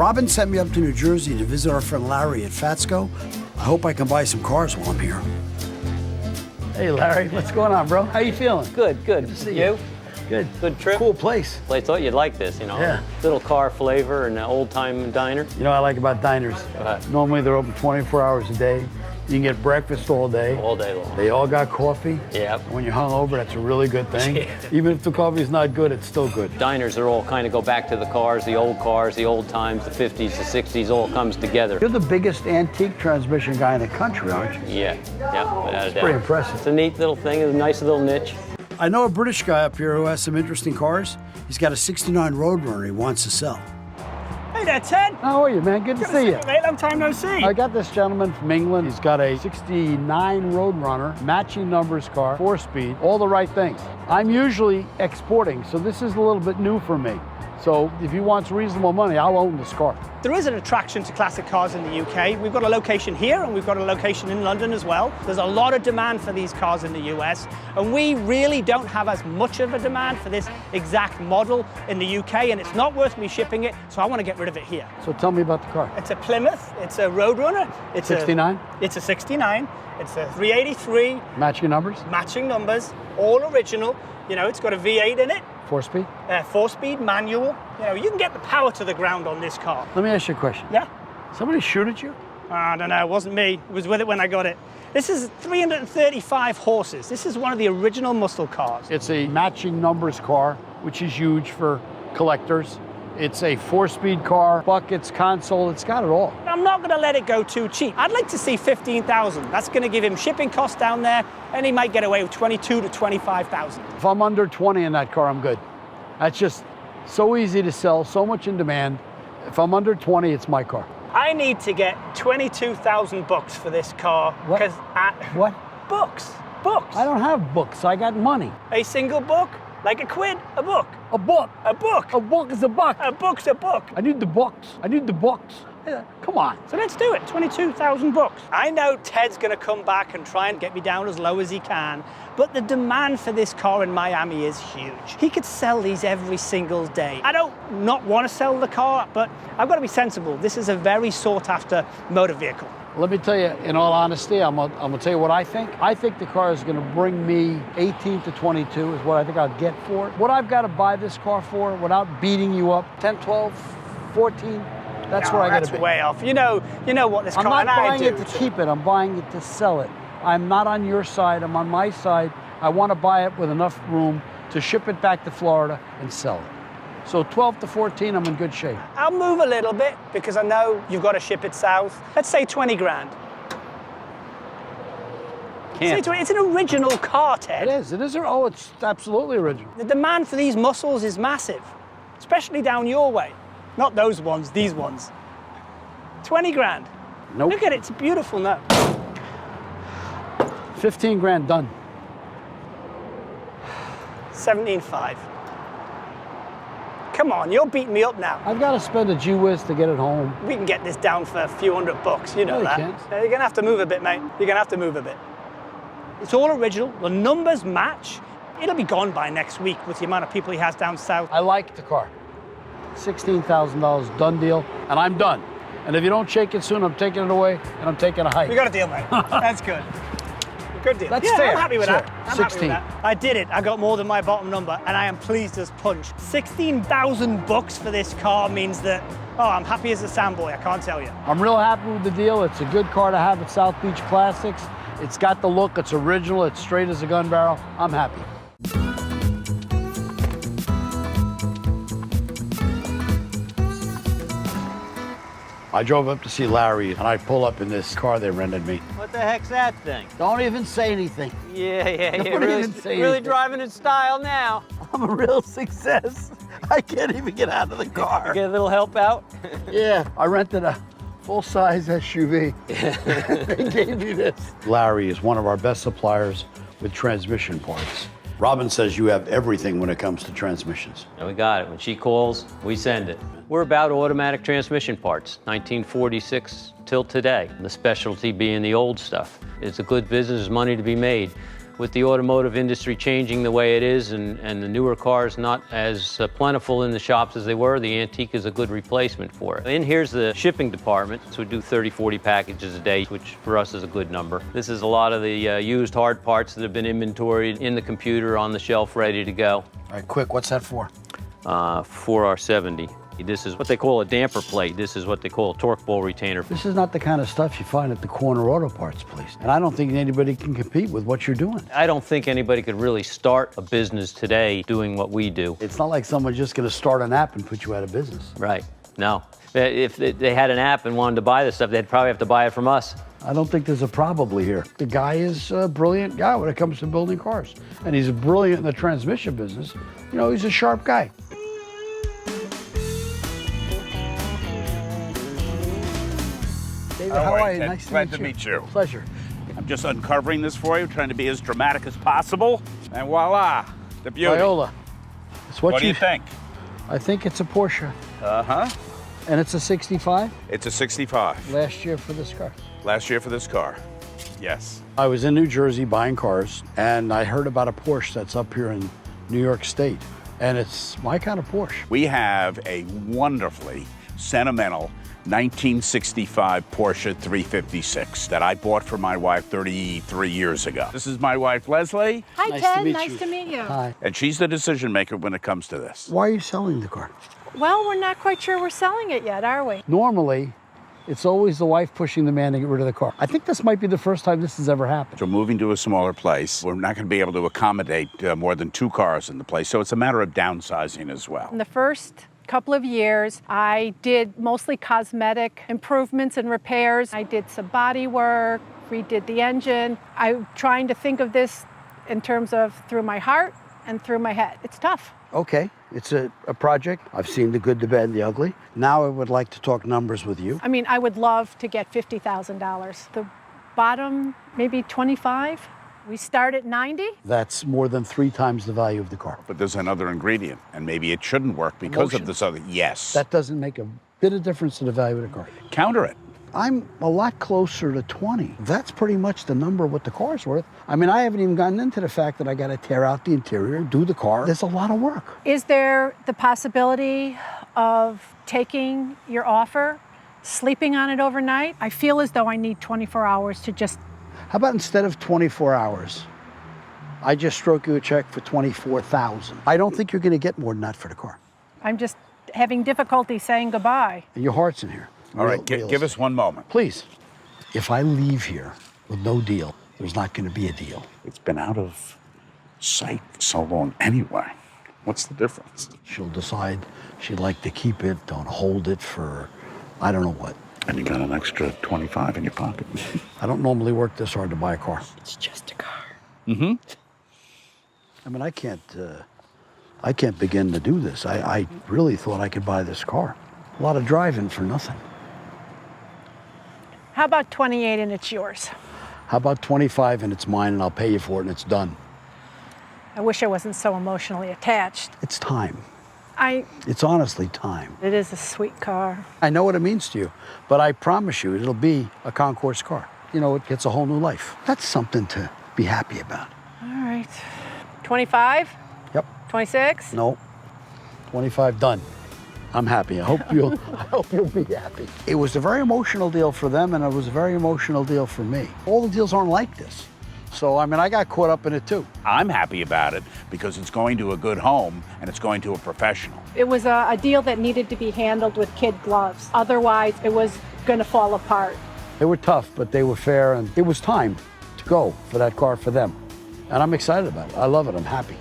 Robin sent me up to New Jersey to visit our friend Larry at Falsco. I hope I can buy some cars while I'm here. Hey, Larry, what's going on, bro? How you feeling? Good, good. Good to see you. Good. Good trip? Cool place. Well, I thought you'd like this, you know. Yeah. Little car flavor and an old-time diner. You know what I like about diners? Normally they're open 24 hours a day. You can get breakfast all day. All day long. They all got coffee. Yeah. When you're hungover, that's a really good thing. Yeah. Even if the coffee's not good, it's still good. Diners are all kind of go back to the cars, the old times, the 50s, the 60s, all comes together. You're the biggest antique transmission guy in the country, aren't you? Yeah, yeah, without a doubt. Pretty impressive. It's a neat little thing, a nice little niche. I know a British guy up here who has some interesting cars. He's got a '69 Roadrunner he wants to sell. Hey there, Ted. How are you, man? Good to see you. Mate, long time no see. I got this gentleman from England. He's got a '69 Roadrunner, matching numbers car, 4-speed, all the right things. I'm usually exporting, so this is a little bit new for me. So if he wants reasonable money, I'll own this car. There is an attraction to classic cars in the UK. We've got a location here and we've got a location in London as well. There's a lot of demand for these cars in the US, and we really don't have as much of a demand for this exact model in the UK, and it's not worth me shipping it, so I want to get rid of it here. So tell me about the car. It's a Plymouth, it's a Roadrunner. It's 69? It's a 69. It's a 383. Matching numbers? Matching numbers, all original. You know, it's got a V8 in it. 4-speed? 4-speed, manual. You know, you can get the power to the ground on this car. Let me ask you a question. Yeah? Somebody shoot at you? I don't know, it wasn't me. It was with it when I got it. This is 335 horses. This is one of the original muscle cars. It's a matching numbers car, which is huge for collectors. It's a 4-speed car, buckets, console, it's got it all. I'm not gonna let it go too cheap. I'd like to see 15,000. That's gonna give him shipping costs down there, and he might get away with 22 to 25,000. If I'm under 20 in that car, I'm good. That's just so easy to sell, so much in demand. If I'm under 20, it's my car. I need to get 22,000 bucks for this car. What? What? Books. I don't have books, I got money. A single book, like a quid, a book. A book. A book. A book is a buck. A book's a book. I need the books. I need the books. Yeah, come on. So let's do it, 22,000 bucks. I know Ted's gonna come back and try and get me down as low as he can, but the demand for this car in Miami is huge. He could sell these every single day. I don't not want to sell the car, but I've got to be sensible. This is a very sought after motor vehicle. Let me tell you, in all honesty, I'm gonna tell you what I think. I think the car is gonna bring me 18 to 22 is what I think I'll get for it. What I've got to buy this car for without beating you up, 10, 12, 14, that's where I gotta be. That's way off. You know what this car, I'm not and I buying do it to too. keep it, I'm buying it to sell it. I'm not on your side, I'm on my side. I want to buy it with enough room to ship it back to Florida and sell it. So 12 to 14, I'm in good shape. I'll move a little bit because I know you've got to ship it south. Let's say 20 grand. Can't. It's an original car, Ted. It is. Oh, it's absolutely original. The demand for these muscles is massive, especially down your way. Not those ones, these ones. 20 grand. Nope. Look at it, it's beautiful now. 15 grand done. 17.5. Come on, you're beating me up now. I've got to spend a gee whiz to get it home. We can get this down for a few $100, you know No, that. you can't. You're gonna have to move a bit, mate. You're gonna have to move a bit. It's all original, the numbers match. It'll be gone by next week with the amount of people he has down south. I like the car. $16,000, done deal, and I'm done. And if you don't shake it soon, I'm taking it away, and I'm taking a hike. We got a deal, mate. That's good. Good deal. That's yeah, fair. I'm happy with Sure. that. I'm 16. happy with that. I did it. I got more than my bottom number, and I am pleased as punch. 16,000 bucks for this car means that, oh, I'm happy as a sandboy, I can't tell you. I'm real happy with the deal. It's a good car to have at South Beach Classics. It's got the look, it's original, it's straight as a gun barrel. I'm happy. I drove up to see Larry, and I pull up in this car they rented me. What the heck's that thing? Don't even say anything. Yeah, Don't you're even say really anything. driving in style now. I'm a real success. I can't even get out of the car. Get a little help out? Yeah, I rented a full-size SUV. They gave me this. Larry is one of our best suppliers with transmission parts. Robin says you have everything when it comes to transmissions. Yeah, we got it. When she calls, we send it. We're about automatic transmission parts, 1946 till today. The specialty being the old stuff. It's a good business, money to be made. With the automotive industry changing the way it is and the newer cars not as plentiful in the shops as they were, the antique is a good replacement for it. And here's the shipping department. So we do 30, 40 packages a day, which for us is a good number. This is a lot of the used hard parts that have been inventoried in the computer on the shelf ready to go. All right, quick, what's that for? For our 70. This is what they call a damper plate. This is what they call a torque bowl retainer. This is not the kind of stuff you find at the corner auto parts place. And I don't think anybody can compete with what you're doing. I don't think anybody could really start a business today doing what we do. It's not like someone's just going to start an app and put you out of business. Right. No. If they had an app and wanted to buy this stuff, they'd probably have to buy it from us. I don't think there's a probably here. The guy is a brilliant guy when it comes to building cars. And he's brilliant in the transmission business. You know, he's a sharp guy. David, how are you? Ted. Nice Glad to meet you. Pleasure. I'm just uncovering this for you, trying to be as dramatic as possible. And voila, the beauty. Viola. It's What do you think? I think it's a Porsche. Uh-huh. And it's a 65 It's a 65. last year for this car. Last year for this car. Yes. I was in New Jersey buying cars, and I heard about a Porsche that's up here in New York State. And it's my kind of Porsche. We have a wonderfully sentimental 1965 Porsche 356 that I bought for my wife 33 years ago. This is my wife, Leslie, Hi, Nice Ted. to meet Nice you. to meet you. Hi. and she's the decision maker when it comes to this. Why are you selling the car? Well, we're not quite sure we're selling it yet, are we? Normally, it's always the wife pushing the man to get rid of the car. I think this might be the first time this has ever happened. So moving to a smaller place, we're not going to be able to accommodate more than 2 cars in the place. So it's a matter of downsizing as well. In the first couple of years, I did mostly cosmetic improvements and repairs. I did some body work, redid the engine. I'm trying to think of this in terms of through my heart and through my head. It's tough. Okay, it's a project. I've seen the good, the bad, and the ugly. Now I would like to talk numbers with you. I mean, I would love to get $50,000. The bottom, maybe 25. We start at 90. That's more than 3 times the value of the car. But there's another ingredient, and maybe it shouldn't work because Emotion. of this other. Yes. That doesn't make a bit of difference to the value of the car. Counter it. I'm a lot closer to 20. That's pretty much the number of what the car's worth. I mean, I haven't even gotten into the fact that I got to tear out the interior, do the car. There's a lot of work. Is there the possibility of taking your offer, sleeping on it overnight? I feel as though I need 24 hours to just... How about instead of 24 hours, I just stroke you a check for $24,000. I don't think you're going to get more than that for the car. I'm just having difficulty saying goodbye. And your heart's in here. All right, give us one moment. Please. If I leave here with no deal, there's not going to be a deal. It's been out of sight for so long anyway. What's the difference? She'll decide she'd like to keep it, don't hold it for I don't know what. And you got an extra 25 in your pocket. I don't normally work this hard to buy a car. It's just a car. Mm-hmm. I mean, I can't begin to do this. I really thought I could buy this car. A lot of driving for nothing. How about 28 and it's yours? How about 25 and it's mine and I'll pay you for it and it's done? I wish I wasn't so emotionally attached. It's time. It It's honestly time. is a sweet car. I know what it means to you, but I promise you it'll be a concourse car. You know, it gets a whole new life. That's something to be happy about. All right. 25? Yep. 26? No. 25 done. I'm happy. I hope you'll be happy. It was a very emotional deal for them and it was a very emotional deal for me. All the deals aren't like this. So, I mean, I got caught up in it too. I'm happy about it because it's going to a good home and it's going to a professional. It was a deal that needed to be handled with kid gloves. Otherwise, it was going to fall apart. They were tough, but they were fair, and it was time to go for that car for them. And I'm excited about it. I love it. I'm happy.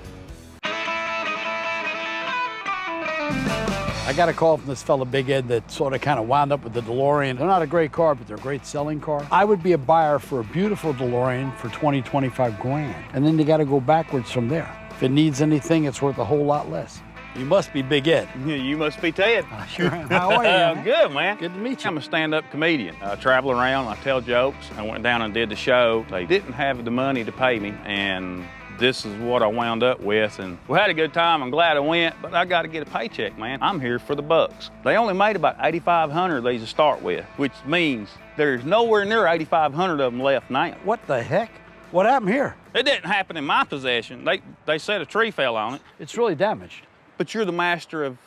I got a call from this fella, Big Ed, that sort of kind of wound up with the DeLorean. They're not a great car, but they're a great selling car. I would be a buyer for a beautiful DeLorean for 20, 25 grand. And then you got to go backwards from there. If it needs anything, it's worth a whole lot less. You must be Big Ed. You must be Ted. Sure. How are you? man? Good, man. Good to meet you. I'm a stand-up comedian. I travel around, I tell jokes. I went down and did the show. They didn't have the money to pay me, and this is what I wound up with. And we had a good time. I'm glad I went, but I got to get a paycheck, man. I'm here for the bucks. They only made about 8,500 of these to start with, which means there's nowhere near 8,500 of them left now. What the heck? What happened here? It didn't happen in my possession. They said a tree fell on it. It's really damaged. But you're the master of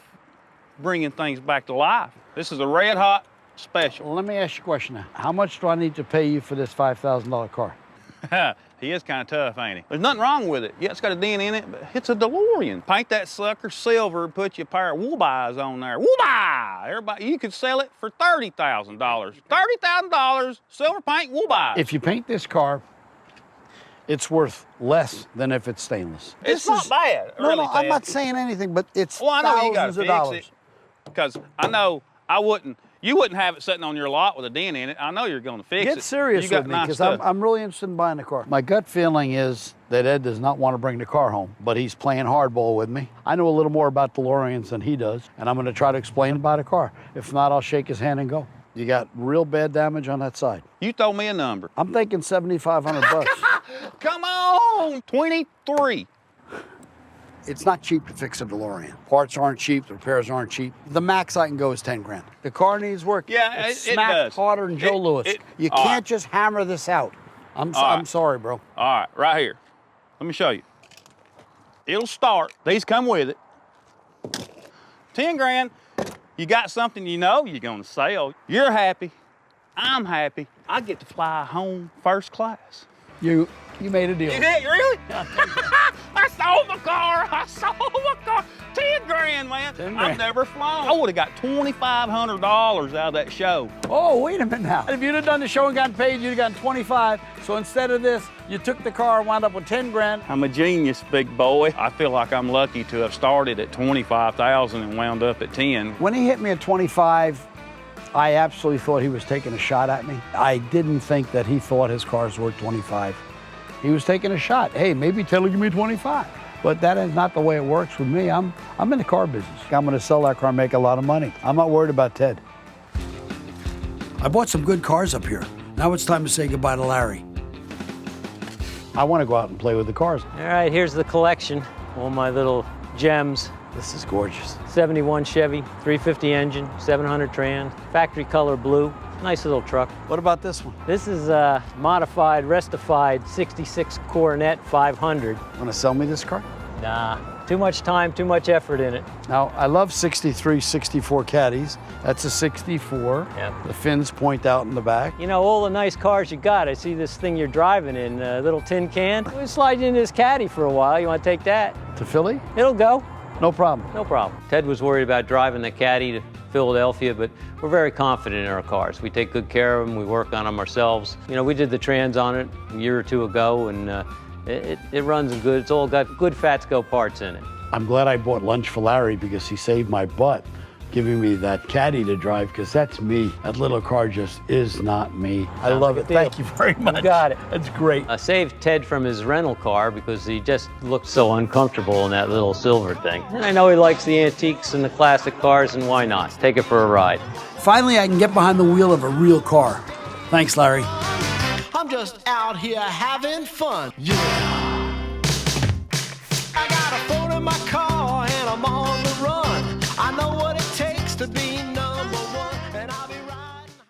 bringing things back to life. This is a red hot special. Well, let me ask you a question now. How much do I need to pay you for this $5,000 car? He is kind of tough, ain't he? There's nothing wrong with it. Yeah, it's got a dent in it, but it's a DeLorean. Paint that sucker silver and put you a pair of wool-buys on there. Wool-buy! Everybody, you could sell it for $30,000. $30,000, silver paint, wool-buys. If you paint this car, it's worth less than if it's stainless. It's not bad, No, really, no, I'm Ted. not saying anything, but it's Well, I know you gotta thousands of fix dollars. it. Because I know you wouldn't have it sitting on your lot with a dent in it. I know you're gonna fix it. Get serious You got with me, nice because stuff. I'm really interested in buying the car. My gut feeling is that Ed does not want to bring the car home, but he's playing hardball with me. I know a little more about DeLoreans than he does, and I'm going to try to explain about a car. If not, I'll shake his hand and go. You got real bad damage on that side. You throw me a number. I'm thinking $7,500. Come on, 23. It's not cheap to fix a DeLorean. Parts aren't cheap, the repairs aren't cheap. The max I can go is 10 grand. The car needs work. Yeah, it's it smacked does. harder than Joe Louis. You all can't right. just hammer this out. I'm right. sorry, bro. All right, right here. Let me show you. It'll start. These come with it. 10 grand. You got something you know you're gonna sell. You're happy. I'm happy. I get to fly home first class. You made a deal. You did, really? I sold the car. I sold the car. 10 grand, man. 10 grand. I've never flown. I would have got $2,500 out of that show. Oh, wait a minute now. If you'd have done the show and gotten paid, you'd have gotten 25. So instead of this, you took the car and wound up with 10 grand. I'm a genius, big boy. I feel like I'm lucky to have started at 25,000 and wound up at 10. When he hit me at 25, I absolutely thought he was taking a shot at me. I didn't think that he thought his car's worth 25. He was taking a shot. Hey, maybe Ted will give me 25. But that is not the way it works with me. I'm in the car business. I'm gonna sell that car and make a lot of money. I'm not worried about Ted. I bought some good cars up here. Now it's time to say goodbye to Larry. I want to go out and play with the cars. All right, here's the collection. All my little gems. This is gorgeous. 71 Chevy, 350 engine, 700 Trans, factory color blue. Nice little truck. What about this one? This is a modified, restified 66 Coronet 500. Want to sell me this car? Nah, too much time, too much effort in it. Now, I love 63, 64 caddies. That's a 64. Yep. The fins point out in the back. You know, all the nice cars you got. I see this thing you're driving in, a little tin can. We'll slide you in this caddy for a while. You want to take that? To Philly? It'll go. No problem. No problem. Ted was worried about driving the caddy to Philadelphia, but we're very confident in our cars. We take good care of them. We work on them ourselves. You know, we did the Trans on it a year or two ago, and it runs good. It's all got good Falsco parts in it. I'm glad I bought lunch for Larry because he saved my butt giving me that caddy to drive, because that's me. That little car just is not me. I love it. Thank you very much. You got it. That's great. I saved Ted from his rental car because he just looked so uncomfortable in that little silver thing. And I know he likes the antiques and the classic cars, and why not? Take it for a ride. Finally, I can get behind the wheel of a real car. Thanks, Larry. I'm just out here having fun. Yeah. I got a phone in my car.